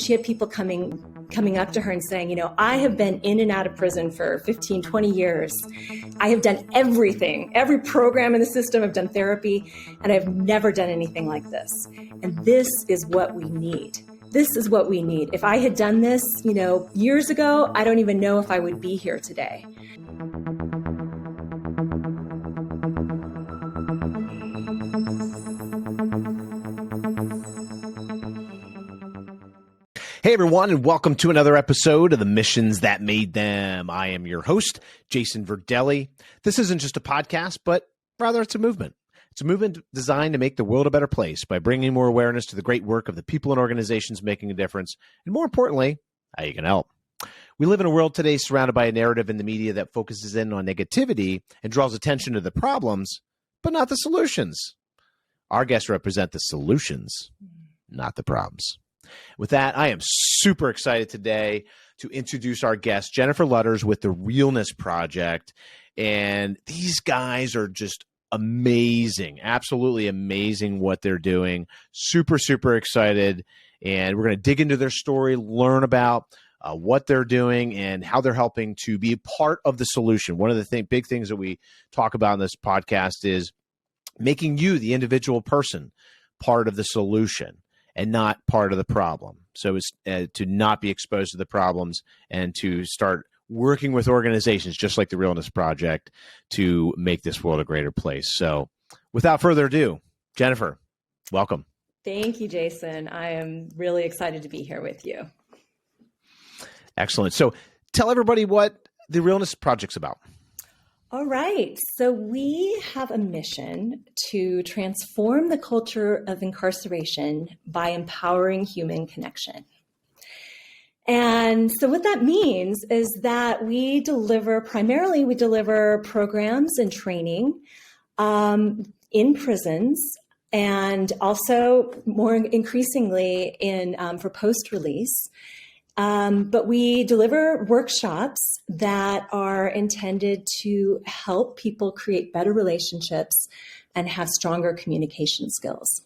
she had people coming up to her and saying, I have been in and out of prison for 15, 20 years. I have done everything, every program in the system. I've done therapy, and I've never done anything like this. And this is what we need. This is what we need. If I had done this, years ago, I don't even know if I would be here today. Hey everyone, and welcome to another episode of The Missions That Made Them. I am your host, Jason Verdelli. This isn't just a podcast, but rather it's a movement. It's a movement designed to make the world a better place by bringing more awareness to the great work of the people and organizations making a difference, and more importantly, how you can help. We live in a world today surrounded by a narrative in the media that focuses in on negativity and draws attention to the problems, but not the solutions. Our guests represent the solutions, not the problems. With that, I am super excited today to introduce our guest, Jennifer Lutters with the Realness Project. And these guys are just amazing, absolutely amazing what they're doing. Super, super excited. And we're going to dig into their story, learn about what they're doing and how they're helping to be part of the solution. One of the big things that we talk about in this podcast is making you, the individual person, part of the solution and not part of the problem. So it's to not be exposed to the problems and to start working with organizations just like the Realness Project to make this world a greater place. So without further ado, Jennifer, welcome. Thank you, Jason. I am really excited to be here with you. Excellent. So tell everybody what the Realness Project's about. All right. So we have a mission to transform the culture of incarceration by empowering human connection. And so what that means is that we deliver programs and training in prisons, and also more increasingly for post-release. But we deliver workshops that are intended to help people create better relationships and have stronger communication skills.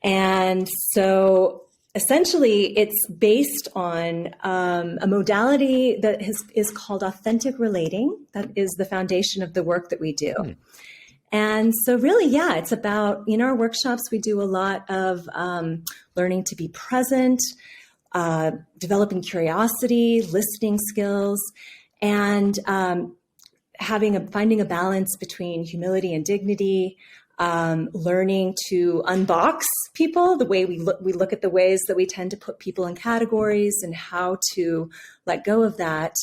And so essentially it's based on a modality that is called authentic relating. That is the foundation of the work that we do. And so really, it's about, in our workshops, we do a lot of learning to be present, developing curiosity, listening skills, and finding a balance between humility and dignity, learning to unbox people, the way we look at the ways that we tend to put people in categories and how to let go of that.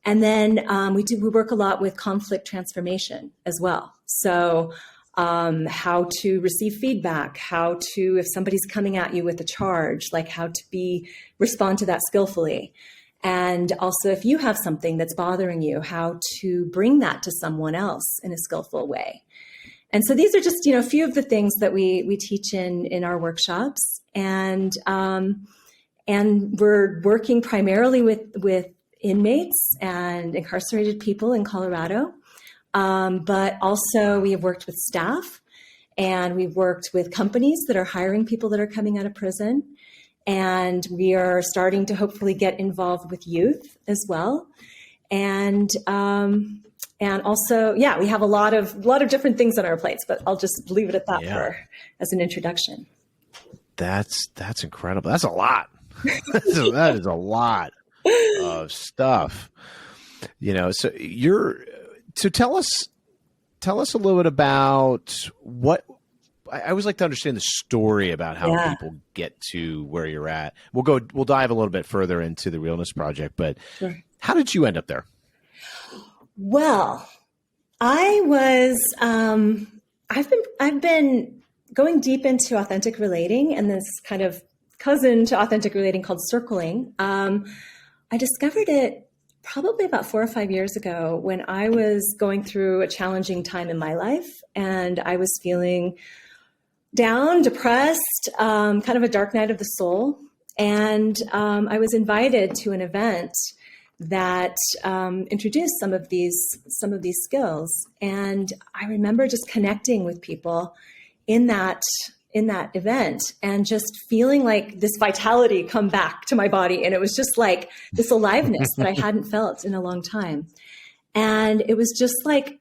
And then we work a lot with conflict transformation as well. So how to receive feedback, if somebody's coming at you with a charge, like how to respond to that skillfully. And also if you have something that's bothering you, how to bring that to someone else in a skillful way. And so these are just, a few of the things that we teach in our workshops. And we're working primarily with inmates and incarcerated people in Colorado. But also we have worked with staff, and we've worked with companies that are hiring people that are coming out of prison. And we are starting to hopefully get involved with youth as well. And also, we have a lot of different things on our plates, but I'll just leave it at that as an introduction. That's incredible. That's a lot. That is a lot of stuff, So tell us a little bit about what I always like to understand the story about how people get to where you're at. We'll dive a little bit further into the Realness Project, but How did you end up there? Well, I was, I've been going deep into authentic relating, and this kind of cousin to authentic relating called circling. I discovered it probably about 4 or 5 years ago when I was going through a challenging time in my life, and I was feeling down, depressed, kind of a dark night of the soul. And I was invited to an event that introduced some of these skills. And I remember just connecting with people in that in that event and just feeling like this vitality come back to my body. And it was just like this aliveness that I hadn't felt in a long time. And it was just like,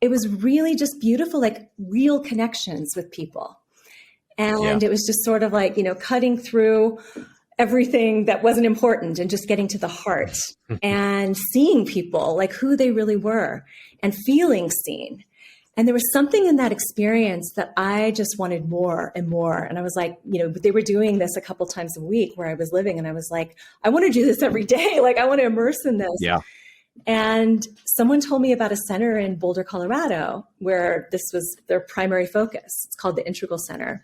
it was really just beautiful, like real connections with people. And it was just sort of like, cutting through everything that wasn't important and just getting to the heart and seeing people like who they really were and feeling seen. And there was something in that experience that I just wanted more and more. And I was like, they were doing this a couple times a week where I was living. And I was like, I want to do this every day. Like, I want to immerse in this. Yeah. And someone told me about a center in Boulder, Colorado, where this was their primary focus. It's called the Integral Center.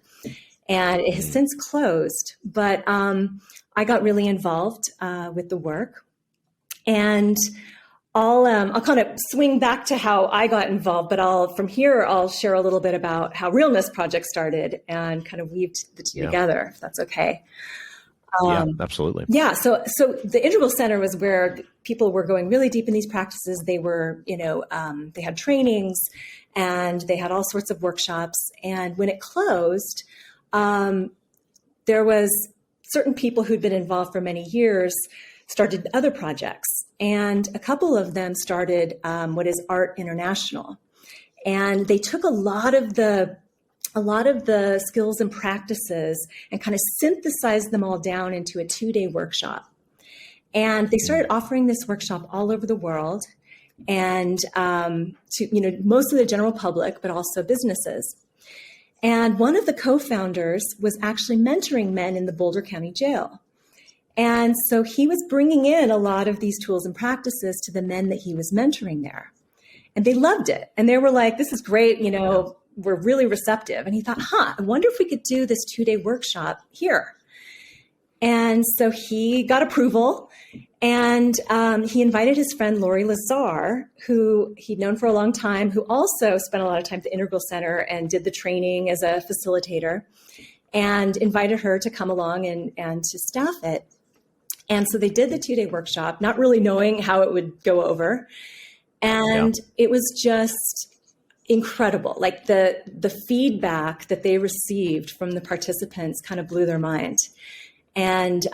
And it has since closed. But I got really involved with the work. And I'll kind of swing back to how I got involved, but I'll share a little bit about how Realness Project started and kind of weaved the two together, if that's okay. Yeah, absolutely. Yeah. So the Integral Center was where people were going really deep in these practices. They were, they had trainings and they had all sorts of workshops. And when it closed, there was certain people who'd been involved for many years started other projects. And a couple of them started what is Art International. And they took a lot of the skills and practices and kind of synthesized them all down into a 2-day workshop. And they started offering this workshop all over the world and to, most of the general public, but also businesses. And one of the co-founders was actually mentoring men in the Boulder County Jail. And so he was bringing in a lot of these tools and practices to the men that he was mentoring there. And they loved it. And they were like, this is great. We're really receptive. And he thought, I wonder if we could do this 2-day workshop here. And so he got approval and he invited his friend, Laurie Lazar, who he'd known for a long time, who also spent a lot of time at the Integral Center and did the training as a facilitator, and invited her to come along and to staff it. And so they did the 2-day workshop, not really knowing how it would go over. And it was just incredible. Like the feedback that they received from the participants kind of blew their mind. And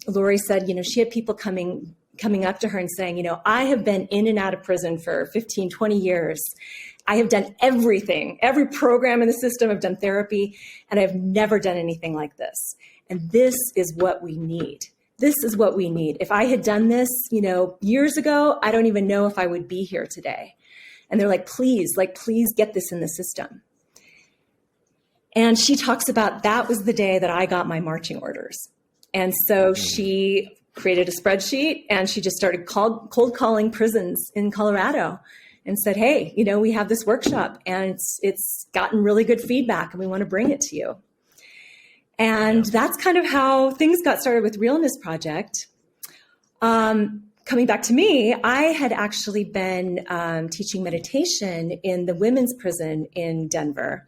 Laurie said, she had people coming up to her and saying, I have been in and out of prison for 15, 20 years. I have done everything, every program in the system. I've done therapy, and I've never done anything like this. And this is what we need. This is what we need. If I had done this, years ago, I don't even know if I would be here today. And they're like, please get this in the system. And she talks about that was the day that I got my marching orders. And so she created a spreadsheet and she just started cold calling prisons in Colorado and said, hey, we have this workshop and it's gotten really good feedback and we want to bring it to you. And that's kind of how things got started with Realness Project. Coming back to me, I had actually been teaching meditation in the women's prison in Denver.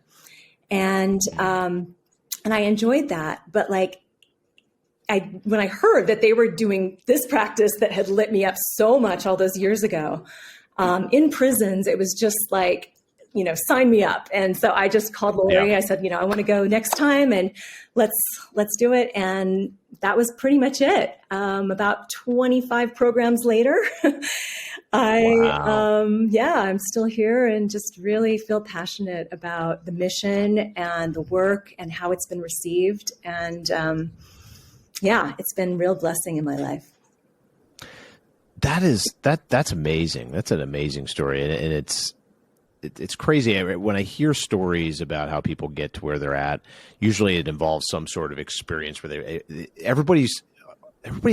And I enjoyed that. But when I heard that they were doing this practice that had lit me up so much all those years ago, in prisons, it was just like, sign me up. And so I just called Laurie. I said, I want to go next time and let's do it. And that was pretty much it. About 25 programs later, I'm still here and just really feel passionate about the mission and the work and how it's been received. And it's been a real blessing in my life. That's amazing. That's an amazing story. And it's crazy. When I hear stories about how people get to where they're at, usually it involves some sort of experience where everybody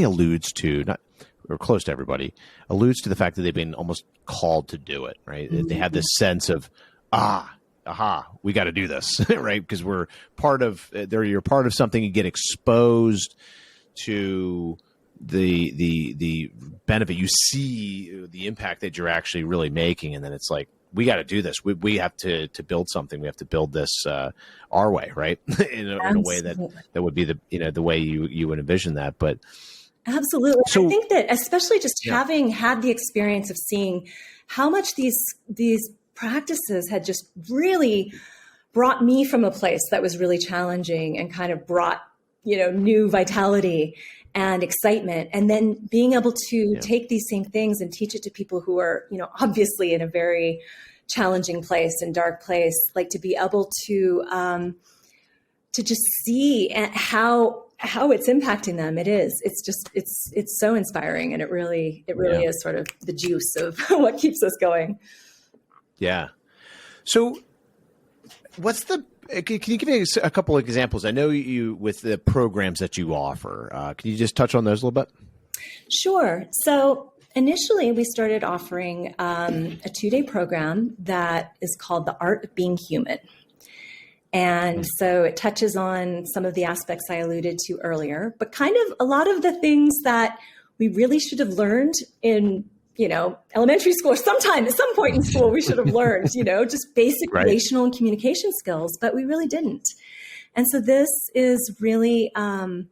alludes to, not or close to everybody, alludes to the fact that they've been almost called to do it, right? Mm-hmm. They have this sense of, we got to do this, right? Because we're part of, you're part of something. You get exposed to the benefit. You see the impact that you're actually really making, and then it's like, we got to do this. We have to build something. We have to build this our way, right? in a way that would be the way you would envision that. But absolutely, so, I think that especially just having had the experience of seeing how much these practices had just really brought me from a place that was really challenging and kind of brought, new vitality and excitement. And then being able to take these same things and teach it to people who are, obviously in a very challenging place and dark place, like to be able to just see how it's impacting them. It's so inspiring. And it really is sort of the juice of what keeps us going. Yeah. So can you give me a couple of examples? I know you, with the programs that you offer, can you just touch on those a little bit? Sure. So initially we started offering a 2-day program that is called The Art of Being Human. And so it touches on some of the aspects I alluded to earlier, but kind of a lot of the things that we really should have learned in, elementary school, or at some point in school, we should have learned, just basic relational and communication skills, but we really didn't. And so this is really a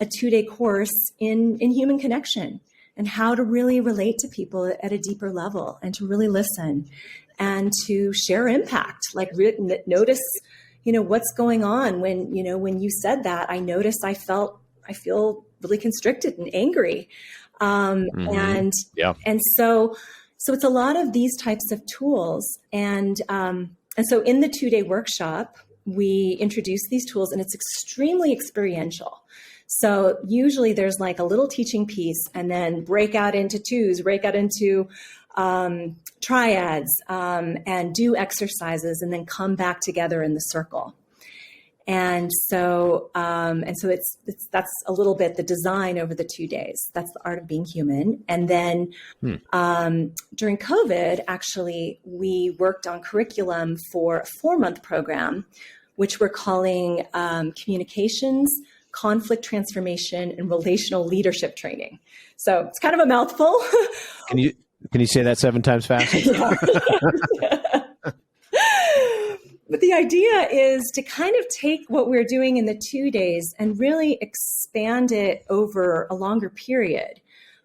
2-day course in human connection and how to really relate to people at a deeper level and to really listen and to share impact, like notice, what's going on when you said that. I noticed I feel really constricted and angry. And so it's a lot of these types of tools. And so in the 2-day workshop, we introduce these tools, and it's extremely experiential. So usually there's like a little teaching piece, and then break out into twos, break out into triads, and do exercises, and then come back together in the circle. And so that's a little bit the design over the 2 days. That's the art of being human. And then during COVID, actually, we worked on curriculum for a 4-month program, which we're calling Communications, Conflict Transformation, and Relational Leadership Training. So it's kind of a mouthful. Can you say that 7 times fast? But the idea is to kind of take what we're doing in the 2 days and really expand it over a longer period.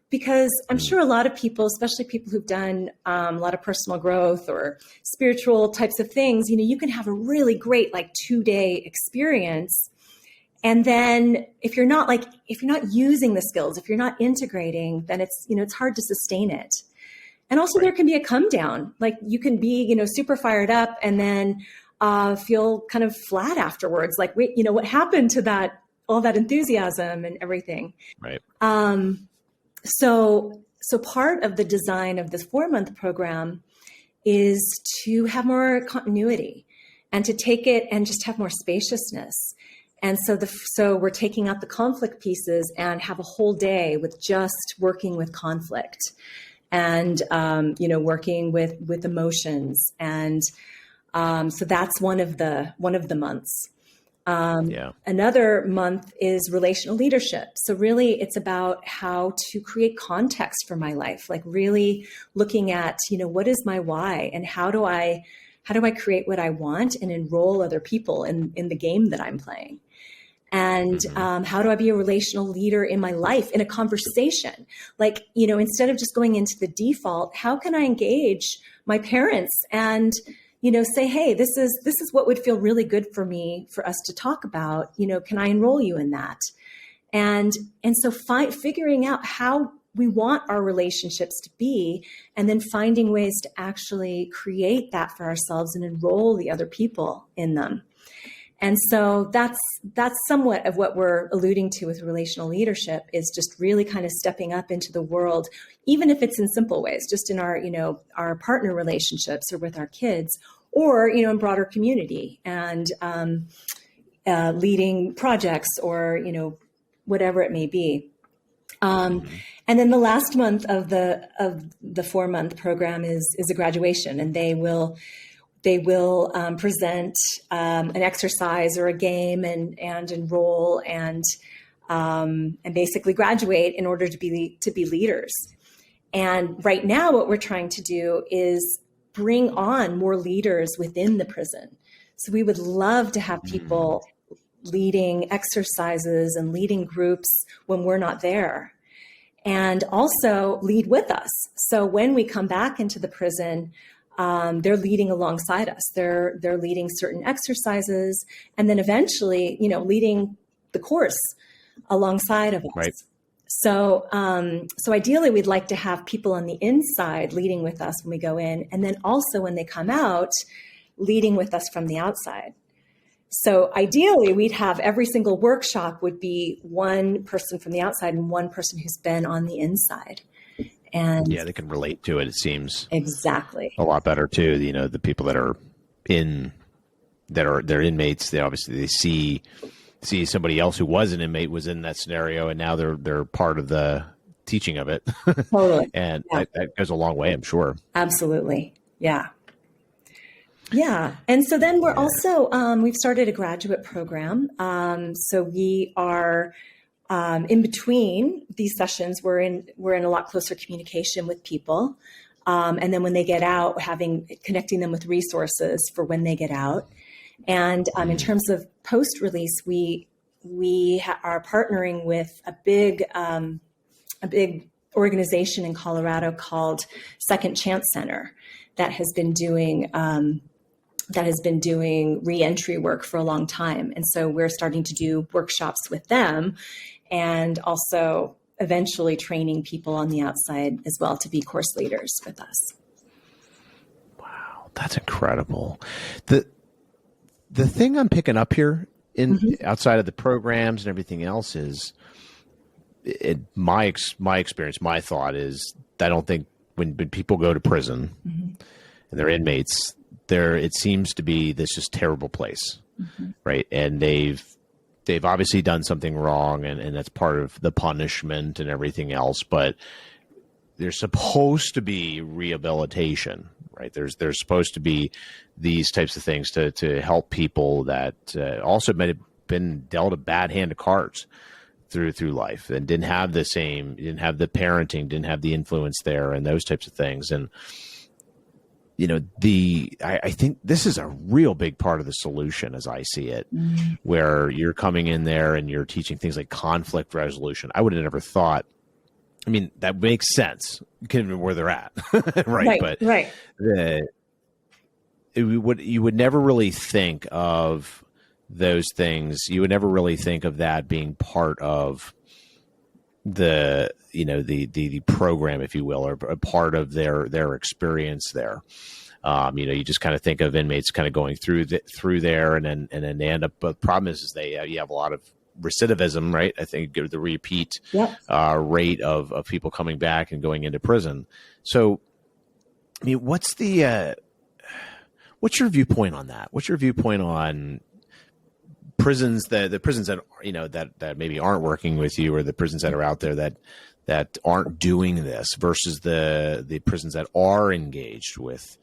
Because I'm sure a lot of people, especially people who've done a lot of personal growth or spiritual types of things, you can have a really great 2-day experience. And then if you're not using the skills, if you're not integrating, then it's hard to sustain it. And also there can be a come down. Like you can be, super fired up and then feel kind of flat afterwards. Like, wait, what happened to all that enthusiasm and everything? Right. So part of the design of this 4-month program is to have more continuity and to take it and just have more spaciousness. And so we're taking out the conflict pieces and have a whole day with just working with conflict and, working with emotions. And so that's one of the months. Another month is relational leadership. So really it's about how to create context for my life, like really looking at, what is my why and how do I create what I want and enroll other people in the game that I'm playing? And how do I be a relational leader in my life, in a conversation? Like, instead of just going into the default, how can I engage my parents and, say, hey, this is what would feel really good for me, for us to talk about, can I enroll you in that? And so figuring out how we want our relationships to be, and then finding ways to actually create that for ourselves and enroll the other people in them. And so that's somewhat of what we're alluding to with relational leadership, is just really kind of stepping up into the world, even if it's in simple ways, just in our, our partner relationships or with our kids, or, in broader community and leading projects or, whatever it may be. And then the last month of the 4-month program is a graduation, and they will present an exercise or a game and enroll and basically graduate in order to be leaders. And right now, what we're trying to do is bring on more leaders within the prison. So we would love to have people leading exercises and leading groups when we're not there, and also lead with us. So when we come back into the prison, they're leading alongside us. They're leading certain exercises, and then eventually, leading the course alongside of us. Right. So, so ideally, we'd like to have people on the inside leading with us when we go in, and then also when they come out, leading with us from the outside. So ideally, we'd have every single workshop would be one person from the outside and one person who's been on the inside. And yeah, they can relate to it. It seems exactly a lot better too. The people that are they're inmates. They see somebody else who was an inmate was in that scenario, and now they're part of the teaching of it. Totally. And that goes a long way, I'm sure. Absolutely. Yeah. Yeah. And so then we're also, we've started a graduate program. So we are in between these sessions, we're in a lot closer communication with people. And then when they get out, connecting them with resources for when they get out. And in terms of post-release, we are partnering with a big organization in Colorado called Second Chance Center that has been doing reentry work for a long time. And so we're starting to do workshops with them, and also eventually training people on the outside as well to be course leaders with us. Wow, that's incredible. The thing I'm picking up here outside of the programs and everything else is my experience, my thought is, I don't think when people go to prison and they're inmates, it seems to be this just terrible place, right? And they've obviously done something wrong, and that's part of the punishment and everything else. But there's supposed to be rehabilitation, right? There's supposed to be these types of things to help people that also might have been dealt a bad hand of cards through life and didn't have the parenting, didn't have the influence there, and those types of things. And I think this is a real big part of the solution as I see it, where you're coming in there and you're teaching things like conflict resolution. I would have never thought, I mean, that makes sense given where they're at. Right. But you would never really think of those things. You would never really think of that being part of the program, if you will, or a part of their experience there. You just kind of think of inmates kind of going through there, and then they end up. But the problem is you have a lot of recidivism, right? I think the repeat rate of people coming back and going into prison. So, I mean, what's your viewpoint on that? What's your viewpoint on prisons, the prisons that that maybe aren't working with you, or the prisons that are out there that aren't doing this, versus the prisons that are engaged with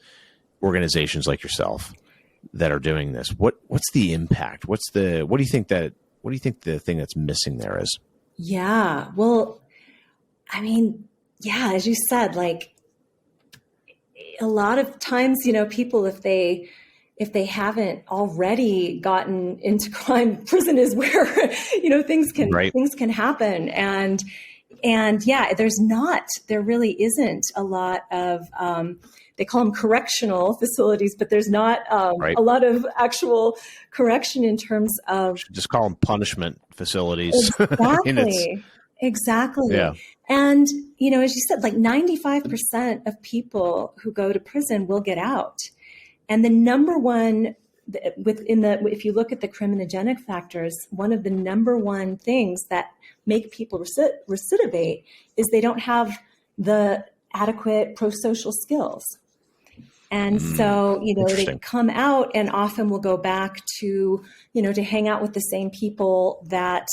organizations like yourself that are doing this? What's the impact? What do you think the thing that's missing there is? Yeah. Well, I mean, yeah, as you said, like a lot of times, people, if they haven't already gotten into crime, prison is where, things can happen. And yeah, there really isn't a lot of, they call them correctional facilities, but there's not a lot of actual correction in terms of. Just call them punishment facilities. Exactly. Yeah. And, as you said, like 95% of people who go to prison will get out. And the number one, if you look at the criminogenic factors, one of the number one things that make people recidivate is they don't have the adequate pro-social skills. And so, they come out and often will go back to, to hang out with the same people that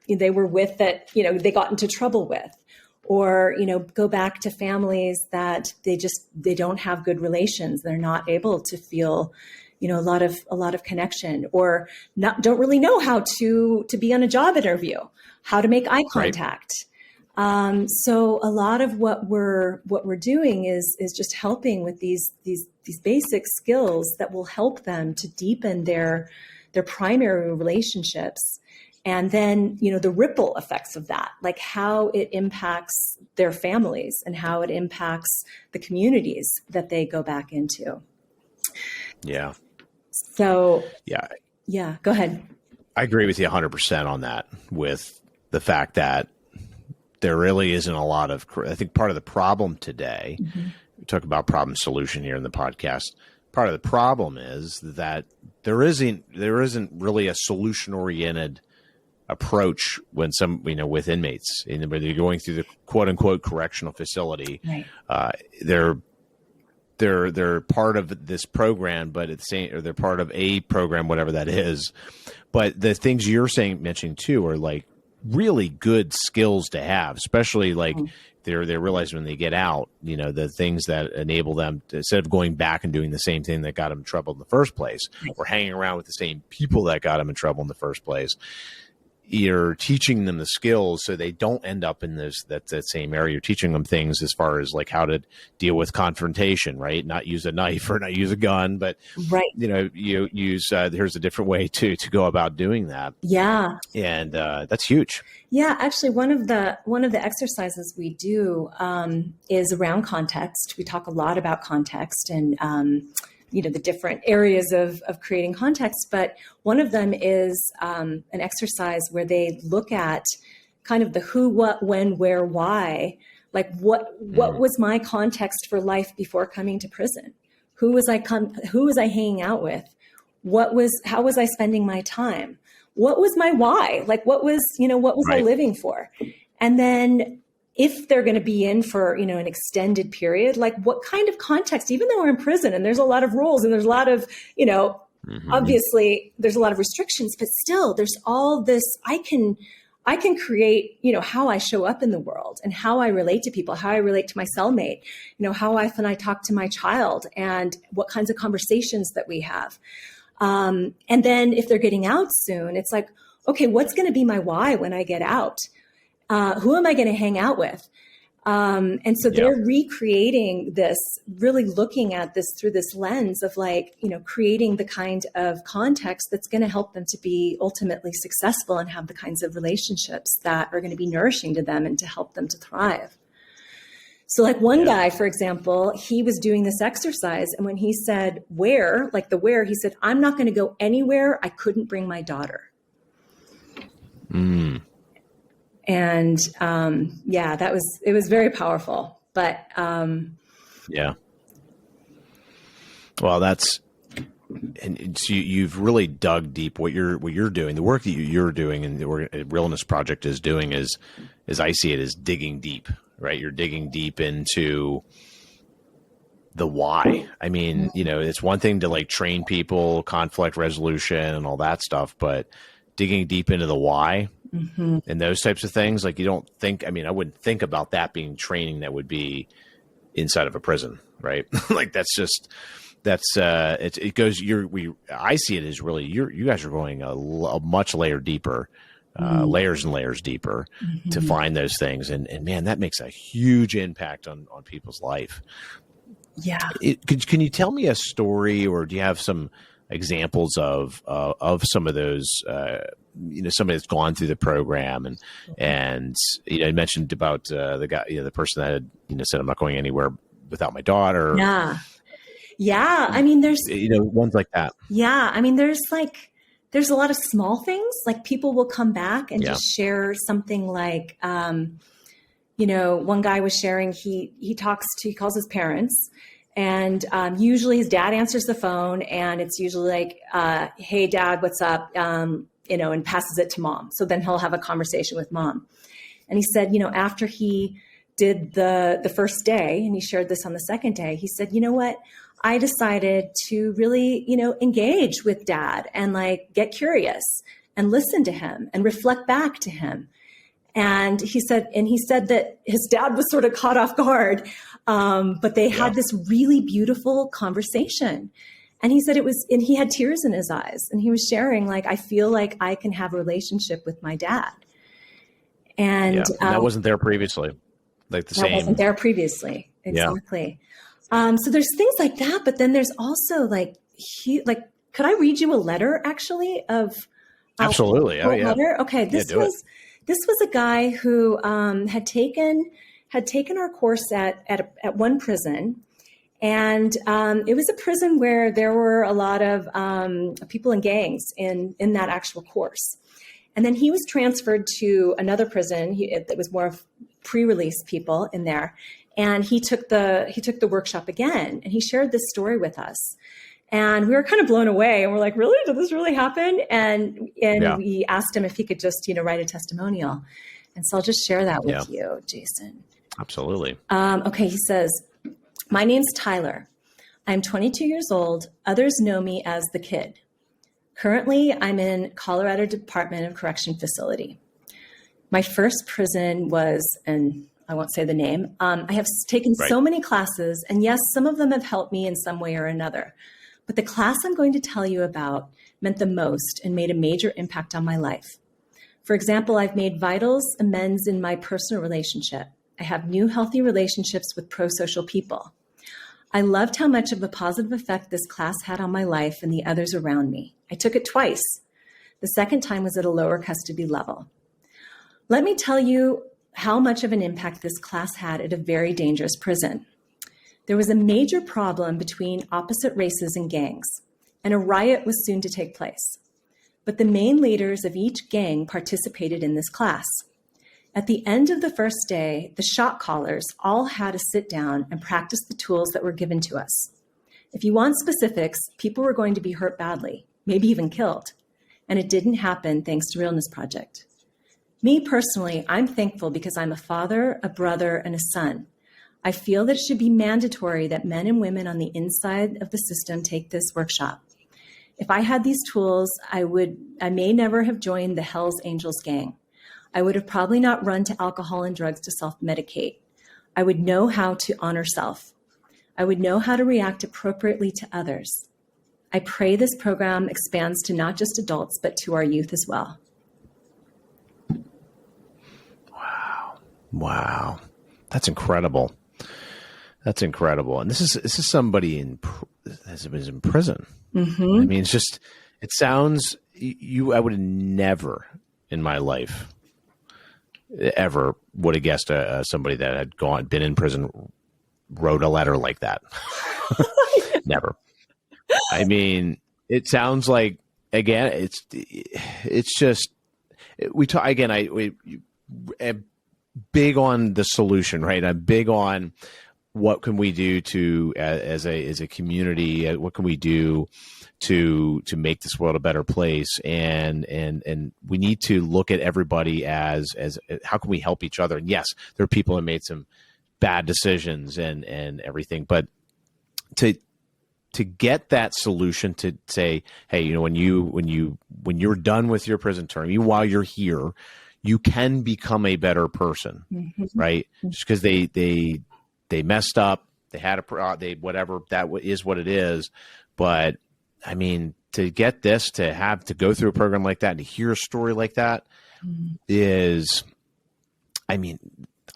they were with, that, they got into trouble with, or, go back to families that they don't have good relations. They're not able to feel, a lot of connection, or don't really know how to be on a job interview, how to make eye contact. Right. So a lot of what we're doing is just helping with these basic skills that will help them to deepen their primary relationships, And then, the ripple effects of that, like how it impacts their families and how it impacts the communities that they go back into. Yeah. So, Yeah. yeah, go ahead. I agree with you 100% on that, with the fact that there really isn't a lot of, I think part of the problem today, we talk about problem solution here in the podcast. Part of the problem is that there isn't really a solution oriented approach when with inmates, when they're going through the quote unquote correctional facility. Right. They're part of this program, but at the same, or they're part of a program, whatever that is. But the things you're mentioning too are like really good skills to have, especially like they realize when they get out, the things that enable them to, instead of going back and doing the same thing that got them in trouble in the first place, or hanging around with the same people that got them in trouble in the first place. You're teaching them the skills so they don't end up in that same area. You're teaching them things as far as like how to deal with confrontation, right? Not use a knife or not use a gun, but you use here's a different way to go about doing that. Yeah, and that's huge. Yeah, actually, one of the exercises we do is around context. We talk a lot about context and the different areas of creating context. But one of them is an exercise where they look at kind of the who, what, when, where, why. Like what was my context for life before coming to prison? Who was I hanging out with? How was I spending my time? What was my why? Like what was I living for? And then if they're going to be in for, an extended period, like what kind of context, even though we're in prison and there's a lot of rules and there's a lot of, obviously there's a lot of restrictions, but still there's all this, I can create, how I show up in the world and how I relate to people, how I relate to my cellmate, how often I talk to my child and what kinds of conversations that we have. And then if they're getting out soon, it's like, okay, what's going to be my why when I get out? Who am I going to hang out with? And so they're recreating this, really looking at this through this lens of like, creating the kind of context that's going to help them to be ultimately successful and have the kinds of relationships that are going to be nourishing to them and to help them to thrive. So like one guy, for example, he was doing this exercise. And when he said where, he said, I'm not going to go anywhere I couldn't bring my daughter. And it was very powerful. But well, and so you've really dug deep. What you're doing, the work that you're doing, and the Realness Project is doing is I see it as digging deep. Right, you're digging deep into the why. I mean, it's one thing to like train people, conflict resolution, and all that stuff, but digging deep into the why. And those types of things, like I wouldn't think about that being training that would be inside of a prison, right? Like I see it as really, you guys are going a much layer deeper, layers and layers deeper to find those things. And man, that makes a huge impact on people's life. Yeah. Can you tell me a story, or do you have some examples of some of those, somebody that's gone through the program and you mentioned about the guy, the person that had, said, I'm not going anywhere without my daughter. Yeah. Yeah. I mean, there's, ones like that. Yeah. I mean, there's a lot of small things, like people will come back and just share something like, one guy was sharing, he calls his parents. And usually his dad answers the phone, and it's usually like, hey, Dad, what's up? And passes it to Mom. So then he'll have a conversation with Mom. And he said, after he did the first day, and he shared this on the second day, he said, you know what? I decided to really, engage with Dad and like get curious and listen to him and reflect back to him. And he said that his dad was sort of caught off guard, but they had this really beautiful conversation. And he said and he had tears in his eyes, and he was sharing like, I feel like I can have a relationship with my dad. And that wasn't there previously. Like that wasn't there previously. Exactly. So there's things like that, but then there's also like, could I read you a letter actually of Absolutely. Oh, yeah. Letter? Okay. This was a guy who had taken our course at one prison. And it was a prison where there were a lot of people in gangs in that actual course. And then he was transferred to another prison. It was more of pre-release people in there. And he took the workshop again, and he shared this story with us. And we were kind of blown away, and we're like, really? Did this really happen? And we asked him if he could just, write a testimonial. And so I'll just share that with you, Jason. Absolutely. Okay. He says, "My name's Tyler. I'm 22 years old. Others know me as the kid. Currently, I'm in Colorado Department of Correction facility. My first prison was, and I won't say the name. I have taken so many classes, and yes, some of them have helped me in some way or another. But the class I'm going to tell you about meant the most and made a major impact on my life. For example, I've made vital amends in my personal relationship. I have new healthy relationships with pro-social people. I loved how much of a positive effect this class had on my life and the others around me. I took it twice. The second time was at a lower custody level. Let me tell you how much of an impact this class had at a very dangerous prison. There was a major problem between opposite races and gangs, and a riot was soon to take place. But the main leaders of each gang participated in this class. At the end of the first day, the shot callers all had to sit down and practice the tools that were given to us. If you want specifics, people were going to be hurt badly, maybe even killed. And it didn't happen thanks to Realness Project. Me personally, I'm thankful because I'm a father, a brother, and a son. I feel that it should be mandatory that men and women on the inside of the system take this workshop. If I had these tools, I may never have joined the Hells Angels gang. I would have probably not run to alcohol and drugs to self-medicate. I would know how to honor self. I would know how to react appropriately to others. I pray this program expands to not just adults, but to our youth as well." Wow. That's incredible. That's incredible. And this is somebody that was in prison. Mm-hmm. I mean, it sounds, I would have never in my life ever would have guessed somebody that had been in prison wrote a letter like that. Never. I mean, it sounds like, again, it's just, we talk again. I'm big on the solution, right? I'm big on what can we do to, as a community, what can we do to make this world a better place? And we need to look at everybody as how can we help each other? And yes, there are people who made some bad decisions and everything, but to get that solution to say, hey, when you're done with your prison term, while you're here, you can become a better person, mm-hmm. right? Just because they messed up, they had whatever, that is what it is. But I mean, to get this, to go through a program like that and to hear a story like that mm-hmm. is, I mean,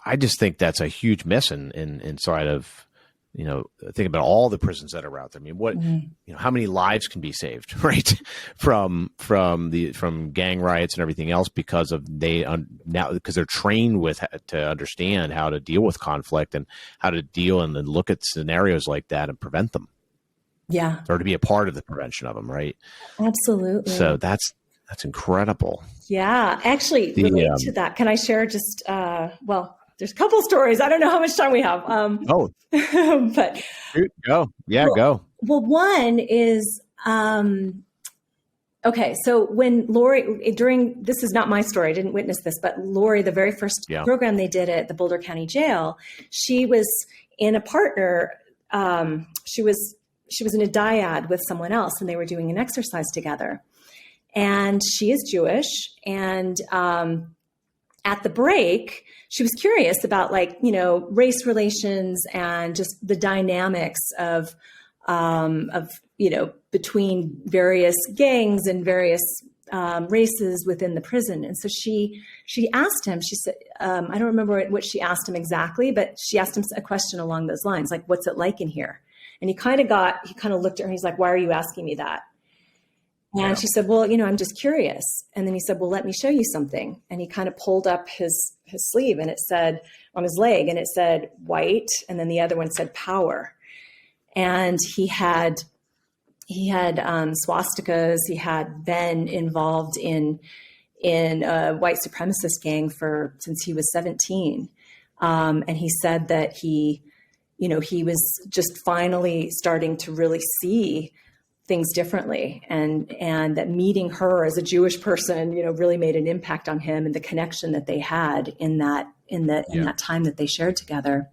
I just think that's a huge miss inside of, think about all the prisons that are out there. I mean, mm-hmm. How many lives can be saved, right? From gang riots and everything else because they're trained to understand how to deal with conflict and how to deal and then look at scenarios like that and prevent them. Yeah. Or to be a part of the prevention of them, right? Absolutely. So that's incredible. Yeah. Actually, related to that, can I share just, there's a couple stories. I don't know how much time we have. But go. Yeah, go. Well, one is, okay. So when Laurie, this is not my story, I didn't witness this, but Laurie, the very first program they did at the Boulder County Jail, she was in a partner. She was in a dyad with someone else, and they were doing an exercise together. And she is Jewish. And at the break, she was curious about race relations and just the dynamics of between various gangs and various races within the prison. And so she asked him, she said, I don't remember what she asked him exactly, but she asked him a question along those lines, like, what's it like in here? And he kind of looked at her and he's like, why are you asking me that? And she said, well, I'm just curious. And then he said, well, let me show you something. And he kind of pulled up his sleeve, and it said on his leg, and it said white. And then the other one said power. And he had swastikas. He had been involved in a white supremacist gang since he was 17. And he said that he was just finally starting to really see things differently, and that meeting her as a Jewish person, really made an impact on him, and the connection that they had in that time that they shared together.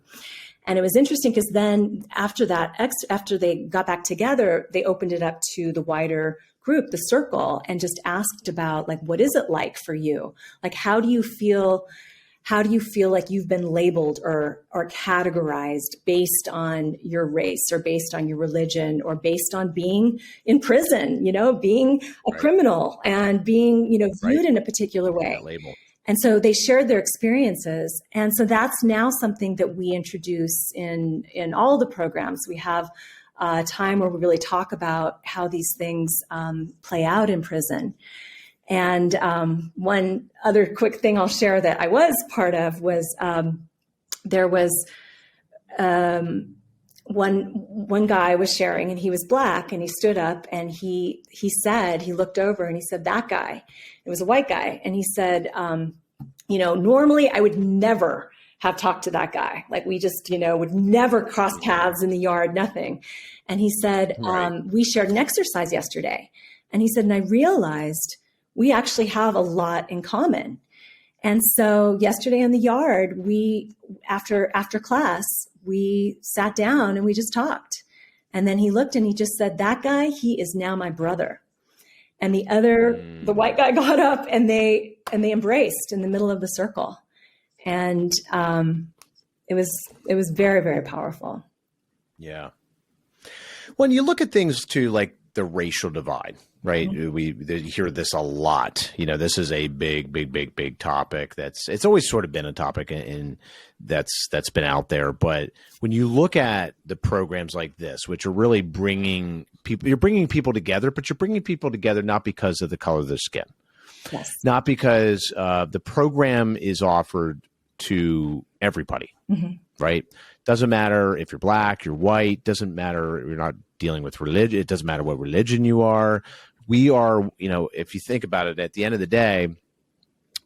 And it was interesting because then after they got back together, they opened it up to the wider group, the circle, and just asked about, like, what is it like for you? Like, how do you feel like you've been labeled or categorized based on your race, or based on your religion, or based on being in prison, being a criminal and being, viewed in a particular way? And so they shared their experiences. And so that's now something that we introduce in all the programs. We have a time where we really talk about how these things play out in prison. And one other quick thing I'll share that I was part of was there was one guy was sharing, and he was Black, and he stood up, and he looked over and he said, that guy, it was a white guy. And he said, normally I would never have talked to that guy. Like, we just, would never cross paths in the yard, nothing. And he said, we shared an exercise yesterday. And he said, and I realized we actually have a lot in common. And so yesterday in the yard, after class, we sat down and we just talked. And then he looked and he just said, that guy, he is now my brother. And the white guy got up, and they embraced in the middle of the circle. And it was very, very powerful. Yeah. When you look at things too, like the racial divide, right? Mm-hmm. We hear this a lot. This is a big topic. It's always sort of been a topic and that's been out there. But when you look at the programs like this, which are really you're bringing people together, but you're bringing people together not because of the color of their skin. Yes. Not because the program is offered to everybody, right? Doesn't matter if you're Black, you're white, doesn't matter, you're not dealing with religion. It doesn't matter what religion you are. We are, if you think about it, at the end of the day,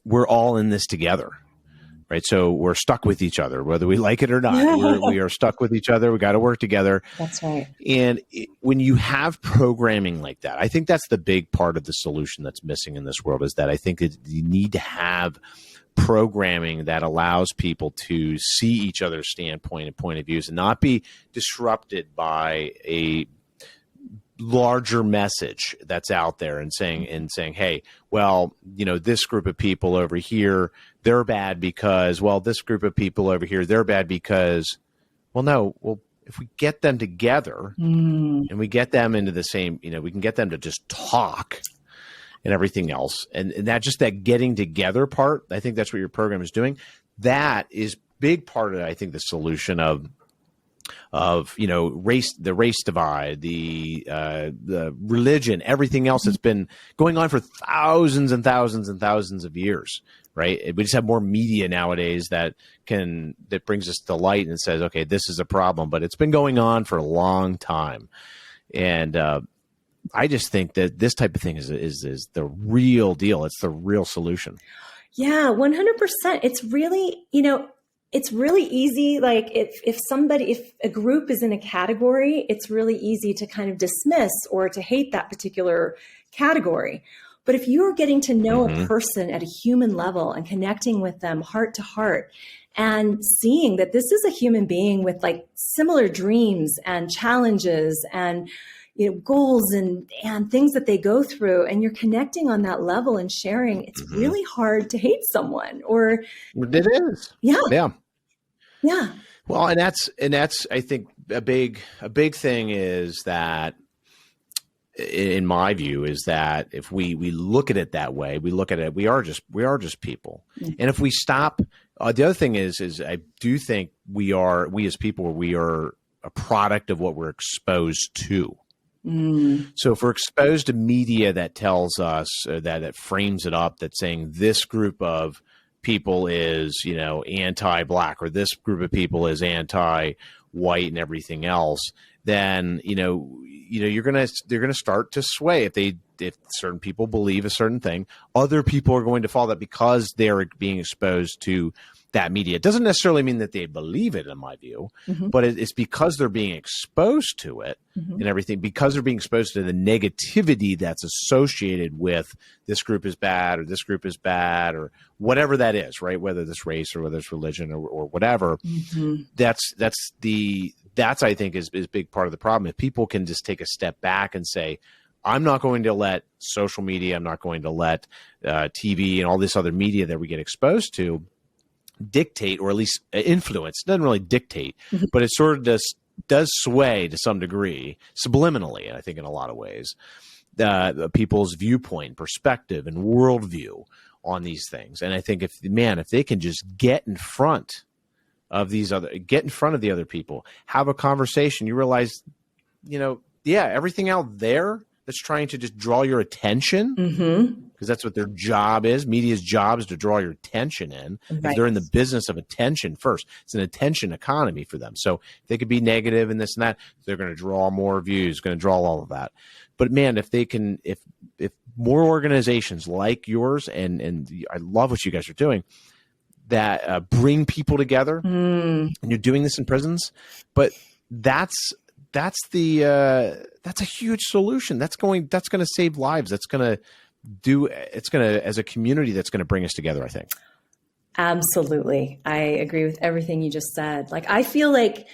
we're all in this together, right? So we're stuck with each other, whether we like it or not. We are stuck with each other. We got to work together. That's right. And when you have programming like that, I think that's the big part of the solution that's missing in this world, is that I think that you need to have programming that allows people to see each other's standpoint and point of views, and not be disrupted by a larger message that's out there and saying, hey, well, this group of people over here, they're bad because, well, this group of people over here, they're bad because, if we get them together and we get them into the same, we can get them to just talk and everything else. And that getting together part, I think that's what your program is doing. That is big part of, I think, the solution of race, the race divide, the religion, everything else that's been going on for thousands and thousands and thousands of years, right? We just have more media nowadays that brings us to light and says, okay, this is a problem, but it's been going on for a long time. And, I just think that this type of thing is the real deal. It's the real solution. Yeah, 100%. It's really, it's really easy. Like if a group is in a category, it's really easy to kind of dismiss or to hate that particular category. But if you're getting to know a person at a human level and connecting with them heart to heart, and seeing that this is a human being with like similar dreams and challenges and goals and things that they go through, and you're connecting on that level and sharing, it's really hard to hate someone. Or it is. Yeah. Well, and that's I think a big thing is that, in my view, is that if we look at it that way, we look at it, we are just people. Mm-hmm. And if we stop, the other thing is I do think we as people, we are a product of what we're exposed to. So if we're exposed to media that tells us that frames it up, that's saying this group of people is, anti-black, or this group of people is anti-white and everything else, then, they're going to start to sway. If certain people believe a certain thing, other people are going to follow that because they're being exposed to that media. It doesn't necessarily mean that they believe it, in my view, but it's because they're being exposed to it and everything, because they're being exposed to the negativity that's associated with this group is bad or this group is bad or whatever that is, right? Whether it's race or whether it's religion or whatever. That's I think is a big part of the problem. If people can just take a step back and say, I'm not going to let social media, I'm not going to let TV and all this other media that we get exposed to dictate, or at least influence. It doesn't really dictate, but it sort of does sway to some degree, subliminally, I think, in a lot of ways, people's viewpoint, perspective, and worldview on these things. And I think if they can just get in front of the other people, have a conversation, you realize, everything out there that's trying to just draw your attention, because that's what their job is. Media's job is to draw your attention in. Right. If they're in the business of attention first, it's an attention economy for them. So if they could be negative and this and that, they're going to draw more views, going to draw all of that. But man, if more organizations like yours, and I love what you guys are doing, that bring people together, and you're doing this in prisons, but that's a huge solution. That's going to save lives. It's going to, as a community, that's going to bring us together, I think. Absolutely. I agree with everything you just said. Like, I feel like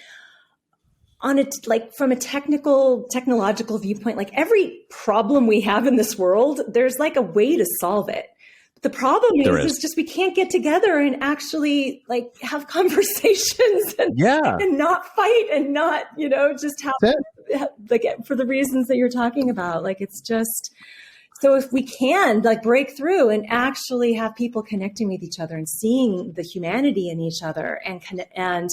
from a technological viewpoint, like every problem we have in this world, there's like a way to solve it. The problem is just we can't get together and actually like have conversations and not fight and not, just have like for the reasons that you're talking about. Like, it's just, so if we can like break through and actually have people connecting with each other and seeing the humanity in each other and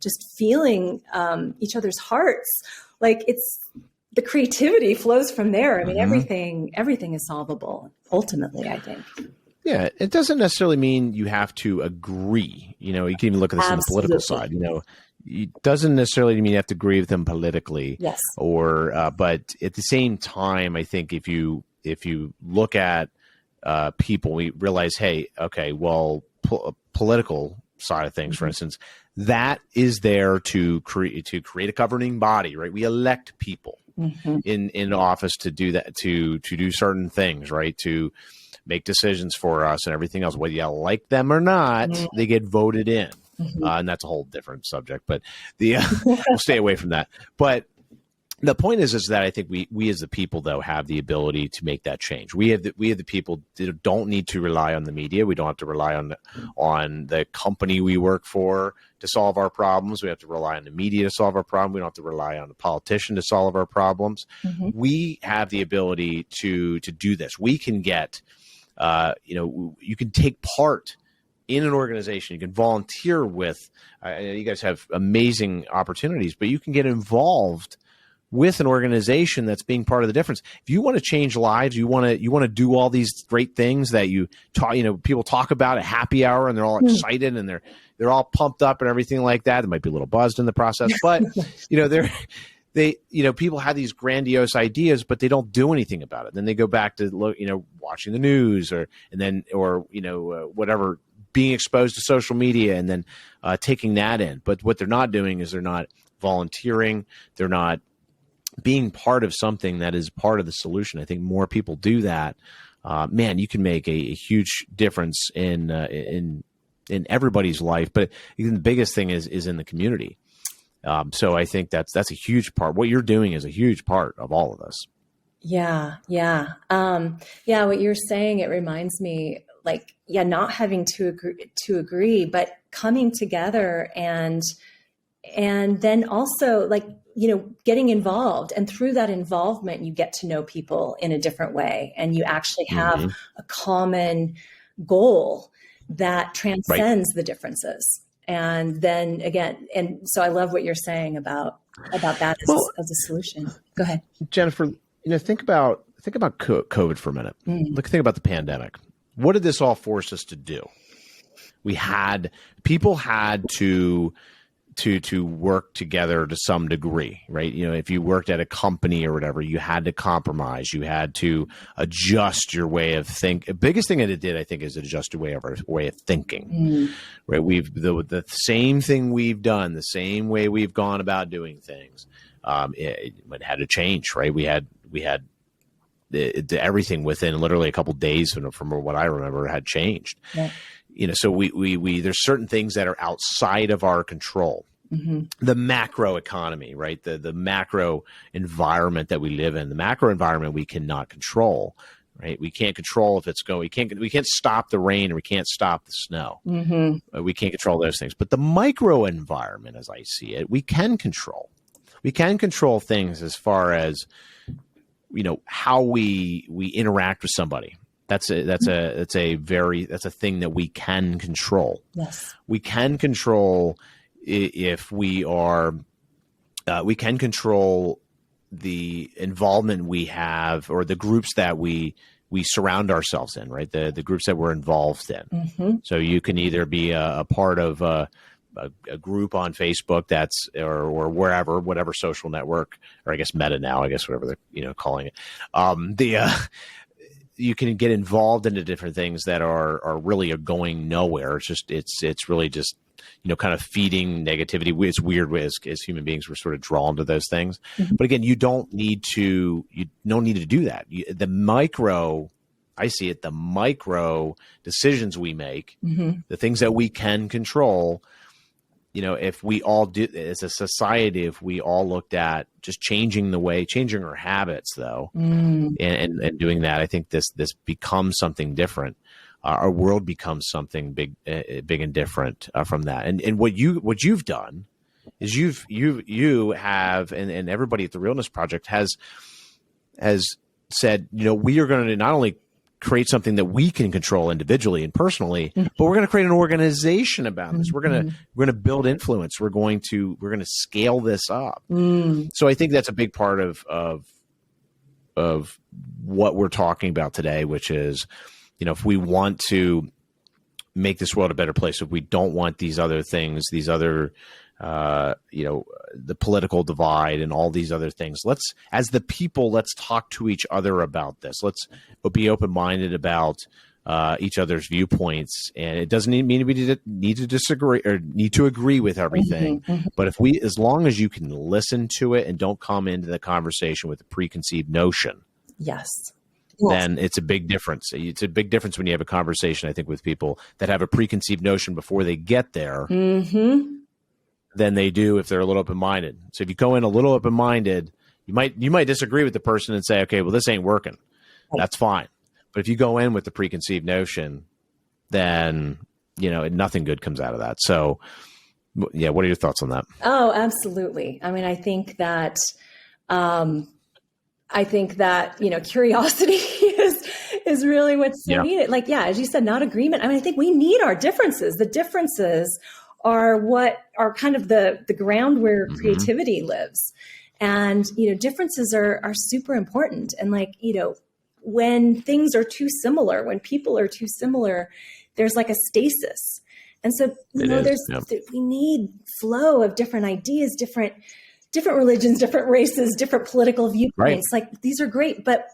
just feeling each other's hearts, like the creativity flows from there. I mean, everything is solvable ultimately, I think. Yeah, it doesn't necessarily mean you have to agree. You can even look at this on the political side. It doesn't necessarily mean you have to agree with them politically. Yes. But at the same time, I think if you look at people, we realize, hey, okay, well, political side of things, for instance, that is there to create a governing body, right? We elect people in office to do that, to do certain things, right? To make decisions for us and everything else, whether you like them or not, they get voted in. And that's a whole different subject, but we'll stay away from that. But the point is that I think we as the people, though, have the ability to make that change. We have the people that don't need to rely on the media. We don't have to rely on the company we work for to solve our problems. We have to rely on the media to solve our problem. We don't have to rely on the politician to solve our problems. We have the ability to do this. We can get, you can take part in an organization. You can volunteer with. You guys have amazing opportunities, but you can get involved with an organization that's being part of the difference. If you want to change lives, you want to do all these great things that people talk about at happy hour, and they're all excited and they're all pumped up and everything like that. They might be a little buzzed in the process, but people have these grandiose ideas, but they don't do anything about it. Then they go back to watching the news or whatever, being exposed to social media, and then taking that in. But what they're not doing is they're not volunteering. They're not being part of something that is part of the solution. I think more people do that. Man, you can make a huge difference in everybody's life. But even the biggest thing is in the community. So I think that's a huge part. What you're doing is a huge part of all of this. Yeah. What you're saying, it reminds me, not having to agree, but coming together and then also getting involved. And through that involvement, you get to know people in a different way. And you actually have a common goal that transcends the differences. And then again, and so I love what you're saying about that as a solution. Go ahead, Jennifer. Think about COVID for a minute. Think about the pandemic. What did this all force us to do? People had to work together to some degree, right? If you worked at a company or whatever, you had to compromise. You had to adjust your way of thinking. The biggest thing that it did, I think, is adjust your way of thinking, right? The same thing we've done, the same way we've gone about doing things. It had to change, right? We had everything within literally a couple of days from what I remember had changed. Yeah. So we there's certain things that are outside of our control. The macro economy, right? The macro environment that we live in, the macro environment we cannot control, right? We can't control if it's going. We can't stop the rain, or we can't stop the snow. We can't control those things. But the micro environment, as I see it, we can control. We can control things as far as how we interact with somebody. That's a thing that we can control. Yes. We can control if we can control the involvement we have, or the groups that we surround ourselves in, right? The groups that we're involved in. So you can either be a part of a group on Facebook or wherever, whatever social network, or I guess Meta now, I guess whatever they're calling it. You can get involved into different things that are really going nowhere. It's really just kind of feeding negativity. It's weird as human beings, we're sort of drawn to those things. But again, you don't need to do that. I see it, the micro decisions we make, the things that we can control. If we all do as a society, if we all looked at just changing our habits though, and doing that, I think this becomes something different. Our world becomes something big and different from that. And what you've done is you have, and everybody at the Realness Project has said, we are going to not only create something that we can control individually and personally, but we're going to create an organization about this. We're going to build influence. We're going to scale this up. So I think that's a big part of what we're talking about today, which is, if we want to make this world a better place, if we don't want these other things, these other, the political divide and all these other things, let's talk to each other about this. Let's be open-minded about each other's viewpoints. And it doesn't mean we need to disagree or need to agree with everything. But as long as you can listen to it and don't come into the conversation with a preconceived notion. Yes. Then it's a big difference. It's a big difference when you have a conversation, I think, with people that have a preconceived notion before they get there than they do if they're a little open-minded. So if you go in a little open-minded, you might disagree with the person and say, okay, well, this ain't working. That's fine. But if you go in with the preconceived notion, then, nothing good comes out of that. So, yeah, what are your thoughts on that? Oh, absolutely. I mean, I think that curiosity is really what's so needed. Like, yeah, as you said, not agreement. I mean, I think we need our differences. The differences are what are kind of the ground where creativity lives. And, differences are super important. And when things are too similar, when people are too similar, there's like a stasis. And so, we need flow of different ideas, different religions, different races, different political viewpoints. Right. Like, these are great, but